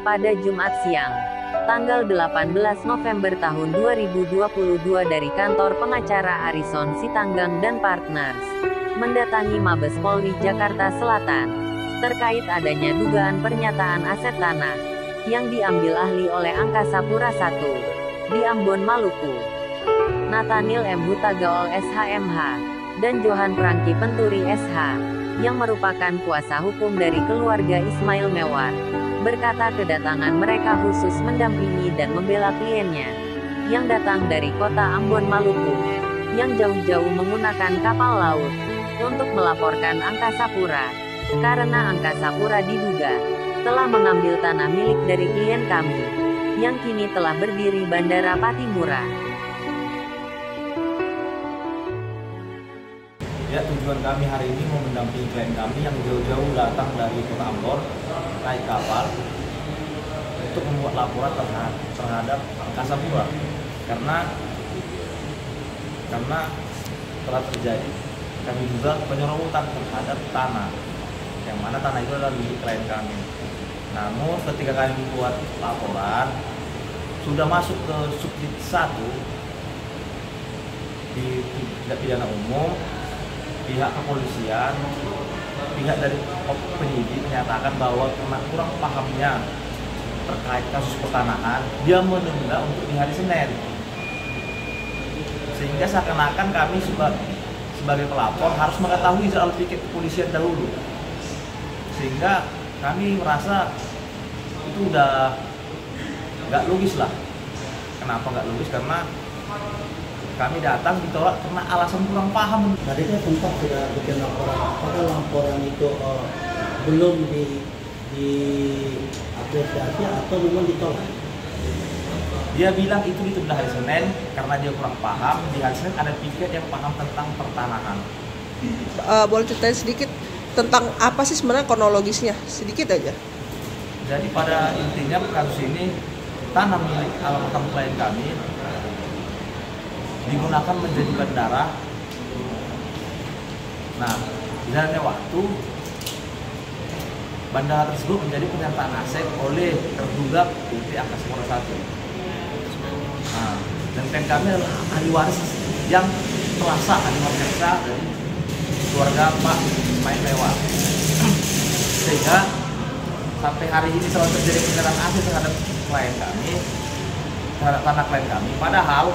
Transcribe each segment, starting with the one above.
pada Jumat siang, tanggal 18 November tahun 2022 dari kantor pengacara Arison Sitanggang dan Partners, mendatangi Mabes Polri Jakarta Selatan, terkait adanya dugaan pernyataan aset tanah, yang diambil ahli oleh Angkasa Pura I, di Ambon, Maluku. Nathaniel M. Hutagaol SHMH, dan Johan Prangki Penturi SH, yang merupakan kuasa hukum dari keluarga Ismail Mewar, berkata kedatangan mereka khusus mendampingi dan membela kliennya, yang datang dari kota Ambon, Maluku, yang jauh-jauh menggunakan kapal laut, untuk melaporkan Angkasa Pura, karena Angkasa Pura diduga telah mengambil tanah milik dari klien kami, yang kini telah berdiri Bandara Patimura. Ya, tujuan kami hari ini mau mendampingi klien kami yang jauh-jauh datang dari kota Ambon naik kapal untuk membuat laporan terhadap Angkasa Pura karena telah terjadi kami juga penyerobotan terhadap tanah, yang mana tanah itu adalah milik klien kami. Namun ketika kami membuat laporan sudah masuk ke subdit 1 di tindak pidana umum, pihak kepolisian, pihak dari penyidik menyatakan bahwa karena kurang pahamnya terkait kasus pertanahan, dia menunda untuk di hari Senin. Sehingga seakan-akan kami sebagai pelapor harus mengetahui soal piket kepolisian dahulu. Sehingga kami merasa itu udah nggak logis lah. Kenapa nggak logis? Karena kami datang ditolak karena alasan kurang paham. Tadi saya sempat sudah bikin laporan. Apakah laporan itu belum diapresiasi atau memang ditolak? Dia bilang itu ditunda hari Senin karena dia kurang paham. Di hari Senin ada piket yang paham tentang pertanahan. Boleh ceritain sedikit tentang apa sih sebenarnya kronologisnya? Sedikit aja. Jadi pada intinya kasus ini tanah milik almarhum klien kami digunakan menjadi bandara. Nah, di jalannya waktu, bandara tersebut menjadi penyertaan aset oleh terduga PT Angkasa Pura I. Nah, dan klien kami adalah ahli waris yang telah sah ahli waris dari keluarga Pak Ismail Mewar. Sehingga sampai hari ini selalu terjadi penyertaan aset terhadap klien kami, terhadap tanah klien kami. Padahal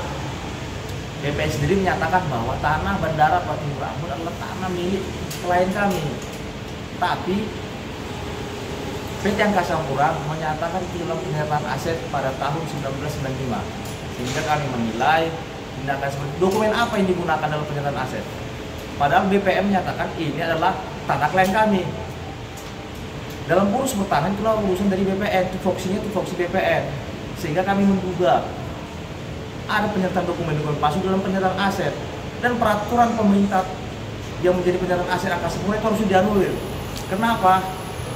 BPS sendiri menyatakan bahwa tanah Bandara Patimura Ambon adalah tanah milik klien kami. Tapi PT Angkasa Pura menyatakan itu dalam penyertaan aset pada tahun 1995. Sehingga kami menilai tindakan seperti dokumen apa yang digunakan dalam penyertaan aset. Padahal BPM menyatakan ini adalah tanah klien kami. Dalam urus pertanahan itulah urusan dari BPN, tupoksinya tupoksi BPN. Sehingga kami menduga ada penyertaan dokumen-dokumen palsu dalam penyertaan aset, dan peraturan pemerintah yang menjadi penyertaan aset Angkasa Pura itu harus dianulir. Kenapa?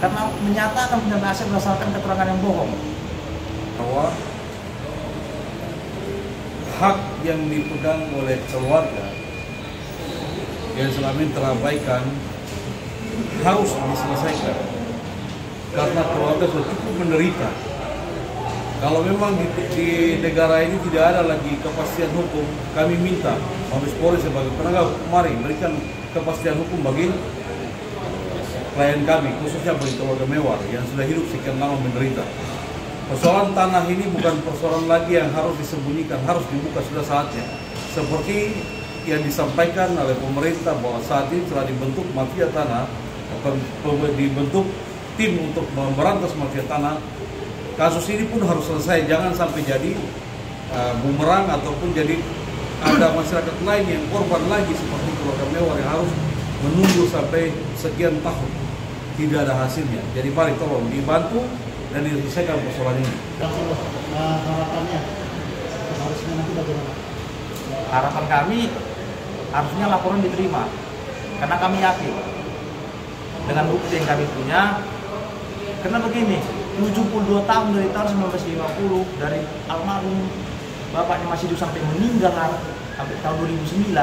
Karena menyatakan penyertaan aset berdasarkan keterangan yang bohong. Bahwa hak yang dipegang oleh keluarga yang selama ini terabaikan harus diselesaikan karena keluarga sudah cukup menderita. Kalau memang di negara ini tidak ada lagi kepastian hukum, kami minta Mabes Polri sebagai penegak hukum mari berikan kepastian hukum bagi klien kami, khususnya bagi keluarga Mewar yang sudah hidup sekian lama menderita. Persoalan tanah ini bukan persoalan lagi yang harus disembunyikan, harus dibuka sudah saatnya. Seperti yang disampaikan oleh pemerintah bahwa saat ini telah dibentuk mafia tanah, dibentuk tim untuk memberantas mafia tanah. Kasus ini pun harus selesai, jangan sampai jadi bumerang ataupun jadi ada masyarakat lain yang korban lagi seperti keluarga Mewar yang harus menunggu sampai sekian tahun tidak ada hasilnya. Jadi mari tolong dibantu dan diselesaikan persoalan ini. Harapannya harusnya nanti bagaimana? Harapan kami harusnya laporan diterima, karena kami yakin dengan bukti yang kami punya. Karena begini, 72 tahun dari tahun 1950 dari almarhum bapaknya masih hidup sampai meninggal sampai tahun 2009,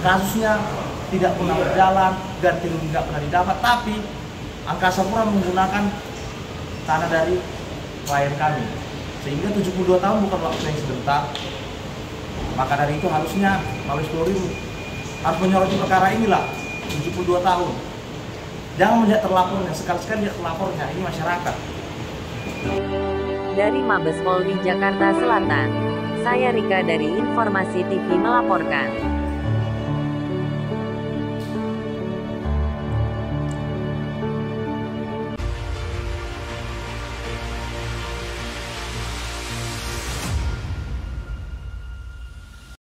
kasusnya tidak pernah berjalan, ganti rugi tidak pernah didapat, tapi Angkasa Pura menggunakan tanah dari klien kami. Sehingga 72 tahun bukan waktu yang sebentar. Maka dari itu harusnya Mabes Polri harus menyoroti perkara inilah, 72 tahun. Jangan melihat terlapornya, sekali-sekali lihat terlapornya, ini masyarakat. Dari Mabes Polri Jakarta Selatan, saya Rika dari Informasi TV melaporkan.